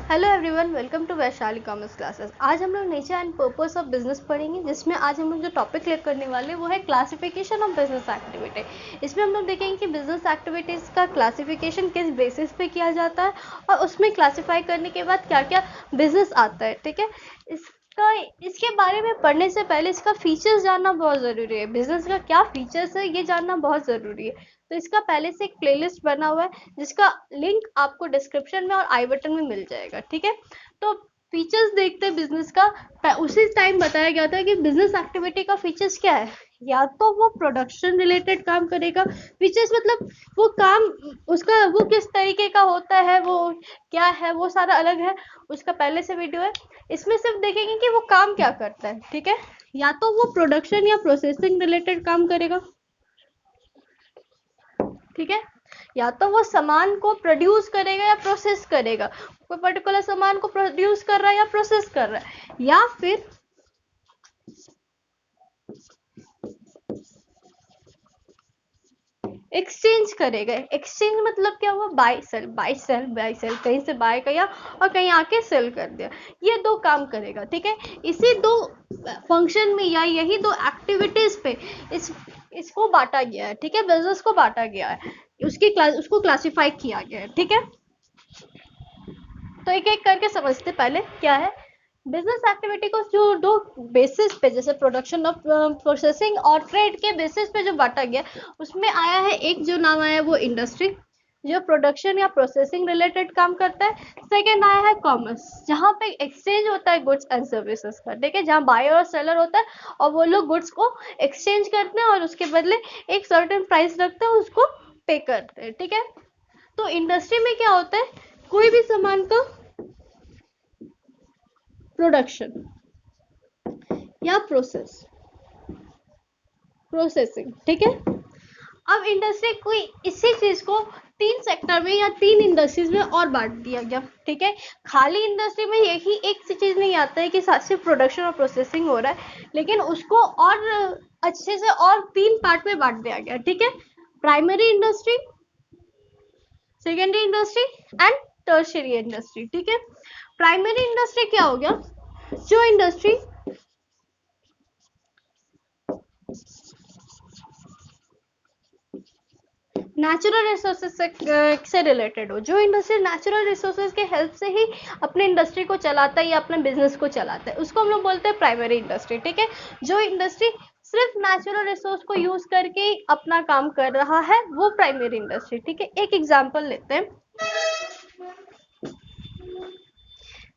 Hello everyone, welcome to Vaishali commerce classes. आज हम लोग nature and purpose of business पढ़ेंगे, जिसमें आज हम लोग जो टॉपिक क्लियर करने वाले हैं वो है क्लासिफिकेशन ऑफ बिजनेस एक्टिविटी। इसमें हम लोग देखेंगे कि बिजनेस एक्टिविटीज़ का क्लासिफिकेशन किस बेसिस पे किया जाता है और उसमें क्लासीफाई करने के बाद क्या क्या बिजनेस आता है। ठीक है, इसके बारे में पढ़ने से पहले इसका फीचर्स जानना बहुत ज़रूरी है। बिजनेस का क्या फीचर्स है ये जानना बहुत ज़रूरी है। तो इसका पहले से एक प्लेलिस्ट बना हुआ है, जिसका लिंक आपको डिस्क्रिप्शन में और आई बटन में मिल जाएगा। ठीक है, तो फीचर्स देखते हैं बिजनेस का। उसी टाइम बताया गया था कि बिजनेस एक्टिविटी का फीचर्स क्या है। या तो वो प्रोडक्शन रिलेटेड काम करेगा, फीचर्स मतलब वो काम उसका वो किस तरीके का होता है, वो क्या है, वो सारा अलग है। उसका पहले से वीडियो है, इसमें सिर्फ देखेंगे कि वो काम क्या करता है। ठीक है, या तो वो प्रोडक्शन या प्रोसेसिंग रिलेटेड काम करेगा। ठीक है, या तो वो सामान को प्रोड्यूस करेगा या प्रोसेस करेगा, कोई पर्टिकुलर सामान को प्रोड्यूस कर रहा है या प्रोसेस कर रहा है, या फिर एक्सचेंज करेगा। एक्सचेंज मतलब क्या हुआ, buy sell buy sell buy sell, कहीं से बाय किया और कहीं आके सेल कर दिया। ये दो काम करेगा। ठीक है, इसी दो फंक्शन में या यही दो एक्टिविटीज पे इसको बांटा गया है। ठीक है, बिजनेस को बांटा गया है, उसको क्लासिफाई किया गया है। ठीक है, तो एक एक करके समझते पहले क्या है बिजनेस एक्टिविटी को। जो दो बेसिस पे, जैसे प्रोडक्शन और प्रोसेसिंग और ट्रेड के बेसिस पे जो बांटा गया, उसमें आया है एक जो नाम आया है वो इंडस्ट्री, जो प्रोडक्शन या प्रोसेसिंग रिलेटेड काम करता है। सेकेंड आया है कॉमर्स, जहाँ पे एक्सचेंज होता है गुड्स एंड सर्विसेज का। ठीक है, जहाँ बायर और सेलर होता है और वो लोग गुड्स को एक्सचेंज करते हैं और उसके बदले एक सर्टेन प्राइस रखते हैं, उसको पे करते हैं। ठीक है, तो इंडस्ट्री में क्या होता है, कोई भी सामान का प्रोडक्शन या प्रोसेसिंग। ठीक है, अब इंडस्ट्री कोई इसी चीज को तीन सेक्टर में या तीन इंडस्ट्रीज में और बांट दिया गया। ठीक है, खाली इंडस्ट्री में यही एक सी चीज नहीं आता है कि सिर्फ प्रोडक्शन और प्रोसेसिंग हो रहा है, लेकिन उसको और अच्छे से और तीन पार्ट में बांट दिया गया। ठीक है, primary industry, secondary industry and tertiary industry. ठीक है, प्राइमरी इंडस्ट्री क्या हो गया, जो इंडस्ट्री नेचुरल रिसोर्सेज से रिलेटेड हो, जो इंडस्ट्री नेचुरल रिसोर्सेज के हेल्प से ही अपने इंडस्ट्री को चलाता है या अपने बिजनेस को चलाता है, उसको हम लोग बोलते हैं प्राइमरी इंडस्ट्री। ठीक है, जो इंडस्ट्री सिर्फ नेचुरल रिसोर्स को यूज करके ही अपना काम कर रहा है, वो प्राइमरी इंडस्ट्री। ठीक है, एक एग्जांपल लेते हैं,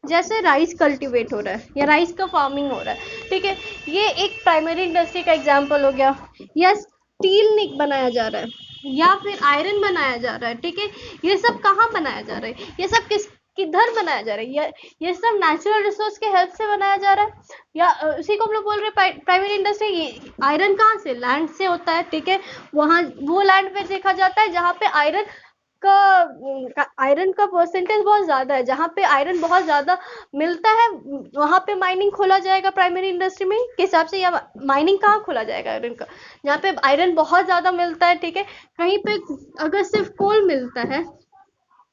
जैसे राइस कल्टीवेट हो रहा है या राइस का फार्मिंग हो रहा है। ठीक है, ये एक प्राइमरी इंडस्ट्री का एग्जांपल हो गया। या स्टील बनाया जा रहा है या फिर आयरन बनाया जा रहा है। ठीक है, ये सब कहाँ बनाया जा रहा है, ये सब किधर बनाया जा रहा है, ये सब नेचुरल रिसोर्स के हेल्प से बनाया जा रहा है, या उसी को हम लोग बोल रहे हैं प्राइमरी इंडस्ट्री। आयरन कहाँ से, लैंड से होता है। ठीक है, वहां वो लैंड पे देखा जाता है जहाँ पे आयरन का परसेंटेज बहुत ज्यादा है, जहाँ पे आयरन बहुत ज्यादा मिलता है, वहां पे माइनिंग खोला जाएगा प्राइमरी इंडस्ट्री में के हिसाब से। या माइनिंग कहाँ खोला जाएगा आयरन का, जहाँ पे आयरन बहुत ज्यादा मिलता है। ठीक है, कहीं पे अगर सिर्फ कोल मिलता है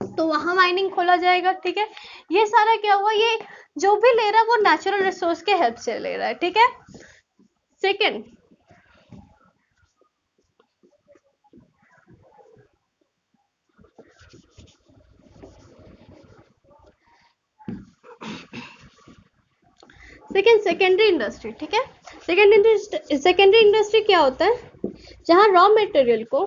तो वहां माइनिंग खोला जाएगा। ठीक है, ये सारा क्या हुआ, ये जो भी ले रहा है वो नेचुरल रिसोर्स के हेल्प से ले रहा है। ठीक है, सेकेंड, सेकेंडरी इंडस्ट्री। ठीक है, सेकेंडरी इंडस्ट्री क्या होता है, जहां रॉ मटेरियल को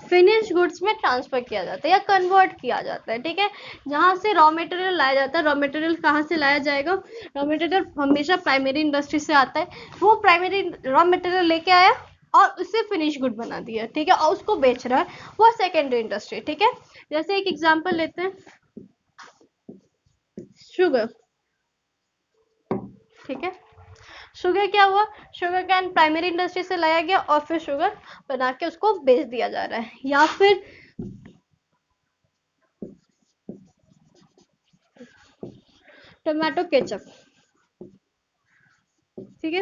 फिनिश गुड्स में ट्रांसफर किया जाता है या कन्वर्ट किया जाता है। ठीक है, जहां से रॉ मटेरियल लाया जाता है, रॉ मटेरियल कहाँ से लाया जाएगा, रॉ मटेरियल हमेशा प्राइमरी इंडस्ट्री से आता है। वो प्राइमरी रॉ मटेरियल लेके आया और उससे फिनिश गुड बना दिया। ठीक है, और उसको बेच रहा है, वो सेकेंडरी इंडस्ट्री। ठीक है, जैसे एक एग्जांपल लेते हैं, शुगर। ठीक है, शुगर क्या हुआ, शुगर कैन प्राइमरी इंडस्ट्री से लाया गया और फिर शुगर बना के उसको बेच दिया जा रहा है। या फिर टोमेटो केचप। ठीक है,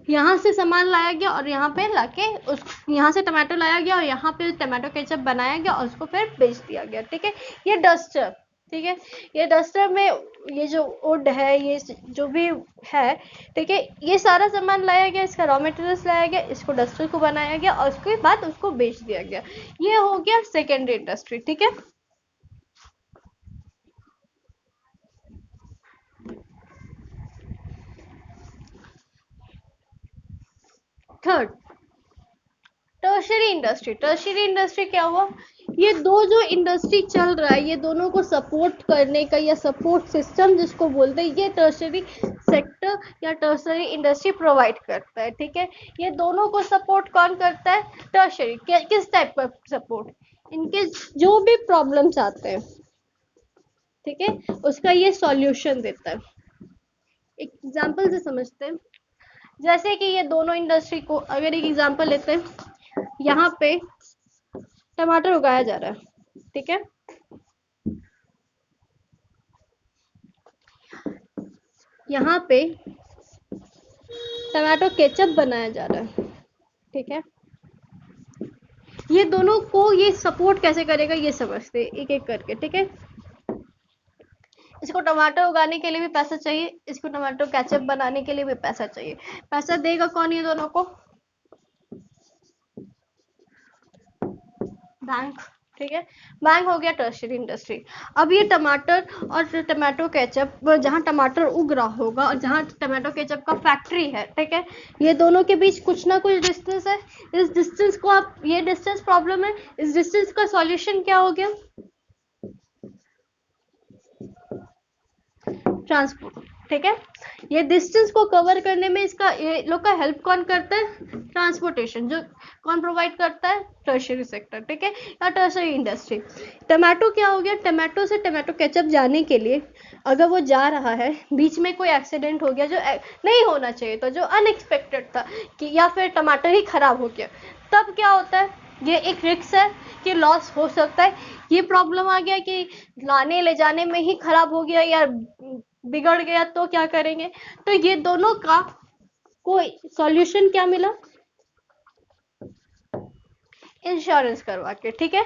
यहाँ से सामान लाया गया और यहाँ पे लाके उस यहाँ से टमाटो लाया गया और यहाँ पे टमाटो केचप बनाया गया और उसको फिर बेच दिया गया, ठीक है। ये डस्टर, ठीक है, ये डस्टर में ये जो वुड है, ये जो भी है, ठीक है, ये सारा सामान लाया गया, इसका रॉ मटेरियल्स लाया गया, इसको डस्टर को बनाया गया और उसके बाद उसको बेच दिया गया। ये हो गया सेकेंडरी इंडस्ट्री, ठीक है। Third, tertiary industry. Tertiary industry क्या हुआ, ये दो जो इंडस्ट्री चल रहा है, ये दोनों को सपोर्ट करने का या सपोर्ट सिस्टम जिसको बोलते हैं, ये टर्शियरी सेक्टर या टर्शियरी इंडस्ट्री प्रोवाइड करता है, ठीक है। ये दोनों को सपोर्ट कौन करता है, टर्शियरी। किस टाइप का सपोर्ट, इनके जो भी प्रॉब्लम्स आते हैं, ठीक है, उसका ये सॉल्यूशन देता है। एग्जाम्पल से समझते हैं, जैसे कि ये दोनों इंडस्ट्री को अगर एक एग्जांपल लेते हैं, यहाँ पे टमाटर उगाया जा रहा है, ठीक है, यहाँ पे टमाटो केचप बनाया जा रहा है, ठीक है। ये दोनों को ये सपोर्ट कैसे करेगा ये समझते हैं एक एक करके, ठीक है। इसको टमाटर उगाने के लिए भी पैसा चाहिए, इसको टमाटो केचप बनाने के लिए भी पैसा चाहिए। पैसा देगा कौन ये दोनों को, बैंक, ठीक है। बैंक हो गया टर्शियरी इंडस्ट्री। अब ये टमाटर और टमाटो केचप, जहाँ टमाटर उग रहा होगा और जहाँ टमाटो केचप का फैक्ट्री है, ठीक है, ये दोनों के बीच कुछ ना कुछ डिस्टेंस है। इस डिस्टेंस को आप, ये डिस्टेंस प्रॉब्लम है, इस डिस्टेंस का सॉल्यूशन क्या हो गया, ट्रांसपोर्ट, ठीक है। ये डिस्टेंस को कवर करने में इसका ये लोग का हेल्प कौन करता है, ट्रांसपोर्टेशन, जो कौन प्रोवाइड करता है, टर्शियरी सेक्टर, ठीक है, या टर्शियरी इंडस्ट्री। टमाटो क्या हो गया, टमाटो से टमाटो केचप जाने के लिए अगर वो जा रहा है, बीच में कोई एक्सीडेंट हो गया जो नहीं होना चाहिए था, जो अनएक्सपेक्टेड था, कि या फिर टमाटर ही खराब हो गया, तब क्या होता है, ये एक रिस्क है कि लॉस हो सकता है। ये प्रॉब्लम आ गया कि लाने ले जाने में ही खराब हो गया या बिगड़ गया तो क्या करेंगे, तो ये दोनों का कोई सॉल्यूशन क्या मिला, इंश्योरेंस करवा के, ठीक है।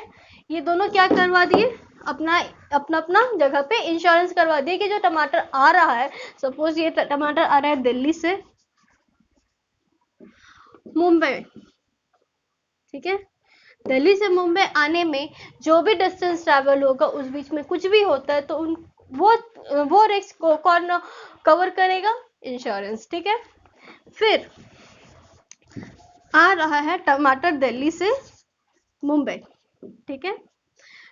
ये दोनों क्या करवा दिए, अपना अपना अपना जगह पे इंश्योरेंस करवा दिए कि जो टमाटर आ रहा है, सपोज ये टमाटर आ रहा है दिल्ली से मुंबई, ठीक है, दिल्ली से मुंबई आने में जो भी डिस्टेंस ट्रैवल होगा, उस बीच में कुछ भी होता है तो उन वो रिस्क को कौन कवर करेगा, इंश्योरेंस, ठीक है। फिर आ रहा है टमाटर दिल्ली से मुंबई, ठीक है,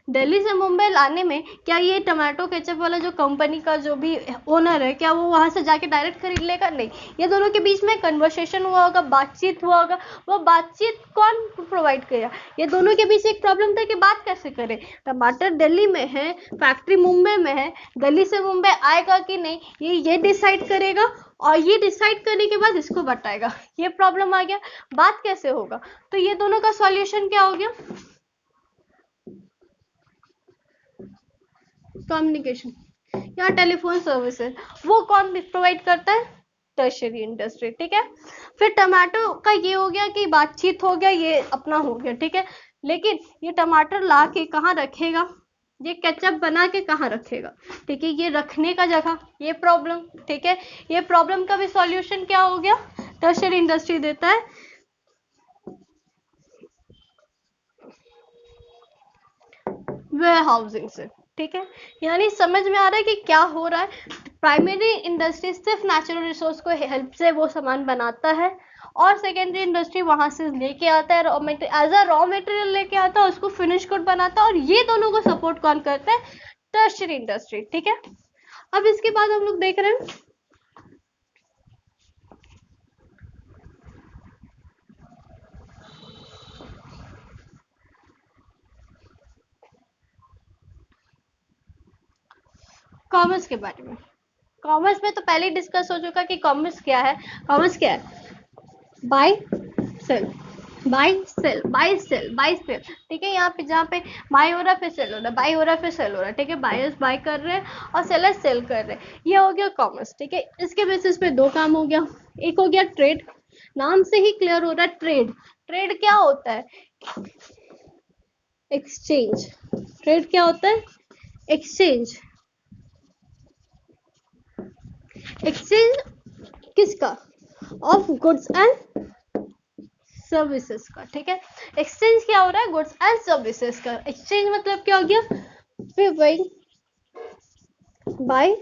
दिल्ली से मुंबई लाने में क्या ये टमाटो केचप वाला जो कंपनी का जो भी ओनर है, क्या वो वहां से जाके डायरेक्ट खरीद लेगा, नहीं, ये दोनों के बीच में कन्वर्सेशन हुआ होगा, बातचीत हुआ होगा। वो बातचीत कौन प्रोवाइड करेगा, ये दोनों के बीच एक प्रॉब्लम था कि बात कैसे करें, टमाटर दिल्ली में है, फैक्ट्री मुंबई में है, दिल्ली से मुंबई आएगा कि नहीं ये डिसाइड करेगा और ये डिसाइड करने के बाद इसको बताएगा। ये प्रॉब्लम आ गया, बात कैसे होगा, तो ये दोनों का सॉल्यूशन क्या हो गया, कम्युनिकेशन या टेलीफोन सर्विसेज। वो कौन प्रोवाइड करता है, टर्शियरी इंडस्ट्री, ठीक है। फिर टमाटो का ये हो गया कि बातचीत हो गया, ये अपना हो गया, ठीक है, लेकिन ये टमाटर ला के कहाँ रखेगा, ये केचप बना के कहाँ रखेगा, ठीक है, ये रखने का जगह, ये प्रॉब्लम, ठीक है। ये प्रॉब्लम का भी सॉल्यूशन क्या हो गया, टर्शियरी इंडस्ट्री देता है, वेयर हाउसिंग से, ठीक है। यानी समझ में आ रहा है कि क्या हो रहा है, प्राइमरी इंडस्ट्री सिर्फ नेचुरल रिसोर्स को हेल्प से वो सामान बनाता है और सेकेंडरी इंडस्ट्री वहां से लेके आता है, raw material as a raw material लेके आता है, उसको फिनिश गुड बनाता है, और ये दोनों को सपोर्ट कौन करता है, टर्शियरी इंडस्ट्री, ठीक है। अब इसके बाद हम लोग देख रहे हैं कॉमर्स के बारे में। कॉमर्स में तो पहले ही डिस्कस हो चुका कि कॉमर्स क्या है। कॉमर्स क्या है, buy sell, buy sell, buy sell, buy sell, ठीक है। यहाँ पे जहाँ पे बाय हो रहा है फिर सेल हो रहा है, बाय हो रहा है फिर सेल हो रहा है, ठीक है। बायर्स बाय कर रहे हैं और सेलर्स सेल कर रहे हैं, ये हो गया कॉमर्स, ठीक है। इसके बेसिस पे दो काम हो गया, एक हो गया ट्रेड, नाम से ही क्लियर हो रहा है ट्रेड। ट्रेड क्या होता है? एक्सचेंज। ट्रेड क्या होता है? एक्सचेंज। एक्सचेंज किसका? ऑफ गुड्स एंड सर्विसेज का, ठीक है। एक्सचेंज क्या हो रहा है? गुड्स एंड सर्विसेज का। एक्सचेंज मतलब क्या हो गया? बाय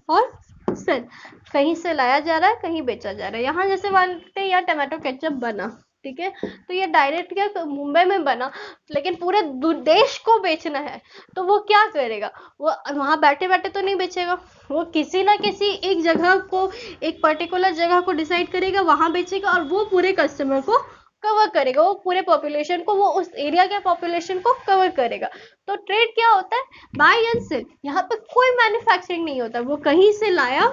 और सेल। कहीं से लाया जा रहा है, कहीं बेचा जा रहा है। यहाँ जैसे मानते हैं यहाँ टमाटो केचप बना, ठीक है, तो ये डायरेक्ट क्या मुंबई में बना, लेकिन पूरे देश को बेचना है, तो वो क्या करेगा? वो वहां बैठे बैठे तो नहीं बेचेगा, वो किसी ना किसी एक जगह को, एक पर्टिकुलर जगह को डिसाइड करेगा, वहां बेचेगा, और वो पूरे कस्टमर को कवर करेगा, वो पूरे पॉपुलेशन को, वो उस एरिया के पॉपुलेशन को कवर करेगा। तो ट्रेड क्या होता है? Buy and sell. यहाँ पे कोई मैन्युफैक्चरिंग नहीं होता, वो कहीं से लाया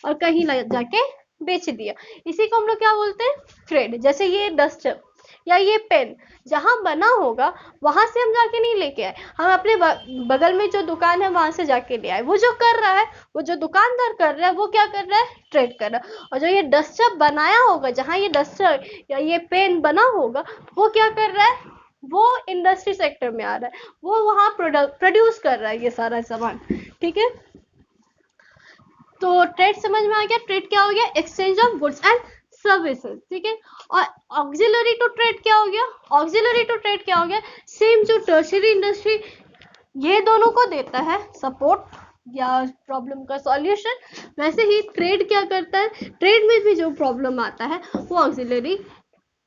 और कहीं जाके बेच दिया। इसी को हम लोग क्या बोलते हैं? ट्रेड। जैसे ये डस्टर या ये पेन जहां बना होगा वहां से हम जाके नहीं लेके आए, हम अपने बगल में जो दुकान है वहां से जाके ले आए। वो जो कर रहा है, वो जो दुकानदार कर रहा है, वो क्या कर रहा है? ट्रेड कर रहा है। और जो ये डस्टर बनाया होगा, जहां ये डस्टर या ये पेन बना होगा, वो क्या कर रहा है? वो इंडस्ट्री सेक्टर में आ रहा है, वो वहां प्रोड्यूस कर रहा है ये सारा सामान, ठीक है। तो ट्रेड समझ में आ गया। ट्रेड क्या हो गया? Exchange of goods and services, ठीक है। और ऑक्सिलरी टू ट्रेड क्या हो गया? ऑक्सिलरी टू ट्रेड क्या हो गया? सेम जो टर्शियरी इंडस्ट्री ये दोनों को देता है सपोर्ट या प्रॉब्लम का सॉल्यूशन, वैसे ही ट्रेड क्या करता है? ट्रेड में भी जो प्रॉब्लम आता है वो ऑक्सिलरी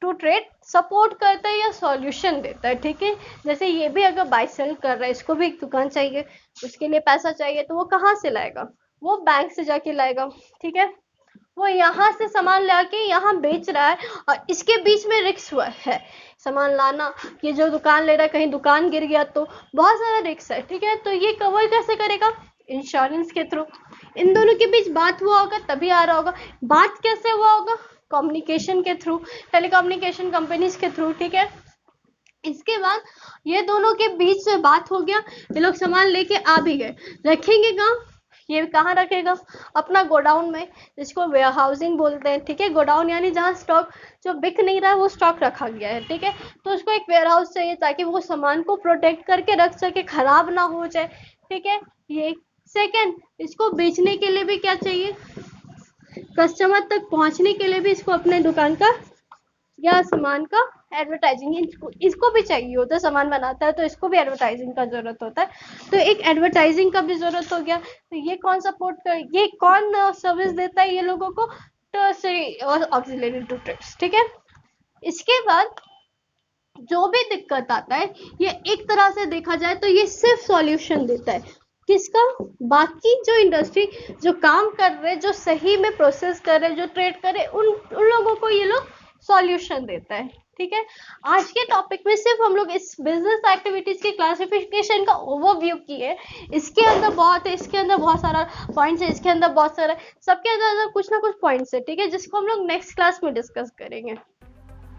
टू ट्रेड सपोर्ट करता है या सॉल्यूशन देता है, ठीक है। जैसे ये भी अगर बाय सेल कर रहा है, इसको भी एक दुकान चाहिए, उसके लिए पैसा चाहिए, तो वो कहाँ से लाएगा? वो बैंक से जाके लाएगा, ठीक है। वो यहाँ से सामान लाके यहाँ बेच रहा है, और इसके बीच में रिस्क हुआ है सामान लाना, ये जो दुकान ले रहा है, कहीं दुकान गिर गया तो बहुत सारा रिस्क है, ठीक है। तो ये कवर कैसे करेगा? इंश्योरेंस के थ्रू। इन दोनों के बीच बात हुआ होगा तभी आ रहा होगा। बात कैसे हुआ होगा? कम्युनिकेशन के थ्रू, टेलीकम्युनिकेशन कंपनीज के थ्रू, ठीक है। इसके बाद ये दोनों के बीच से बात हो गया, ये लोग सामान लेके आ भी गए, रखेंगे कहाँ? ये कहाँ रखेगा? अपना गोडाउन में, जिसको वेयर हाउसिंग बोलते हैं, ठीक है। गोडाउन यानी जहाँ स्टॉक जो बिक नहीं रहा है वो स्टॉक रखा गया है, ठीक है। तो उसको एक वेयर हाउस चाहिए ताकि वो सामान को प्रोटेक्ट करके रख सके, खराब ना हो जाए, ठीक है। ये सेकंड, इसको बेचने के लिए भी क्या चाहिए? कस्टमर तक पहुंचने के लिए भी इसको अपने दुकान का या सामान का एडवर्टाइजिंग इसको भी चाहिए होता है। सामान बनाता है तो इसको भी एडवर्टाइजिंग का जरूरत होता है, तो एक एडवर्टाइजिंग का भी जरूरत हो गया। तो ये कौन सपोर्ट कर, ये कौन सर्विस देता है ये लोगों को? टर्शियरी और ऑक्सिलरी टू ट्रेड्स, ठीक है। इसके बाद जो भी दिक्कत आता है, ये एक तरह से देखा जाए तो ये सिर्फ सॉल्यूशन देता है। किसका? बाकी जो इंडस्ट्री जो काम कर रहे, जो सही में प्रोसेस कर रहे, जो ट्रेड कर रहे, उन लोगों को ये लोग सॉल्यूशन देता है, ठीक है। आज के टॉपिक में सिर्फ हम लोग इस बिजनेस एक्टिविटीज के क्लासिफिकेशन का ओवरव्यू किए। इसके अंदर बहुत है, इसके अंदर बहुत सारा पॉइंट्स है, इसके अंदर बहुत सारा, सबके अंदर कुछ ना कुछ पॉइंट्स है, ठीक है, जिसको हम लोग नेक्स्ट क्लास में डिस्कस करेंगे।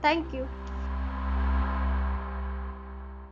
Thank you.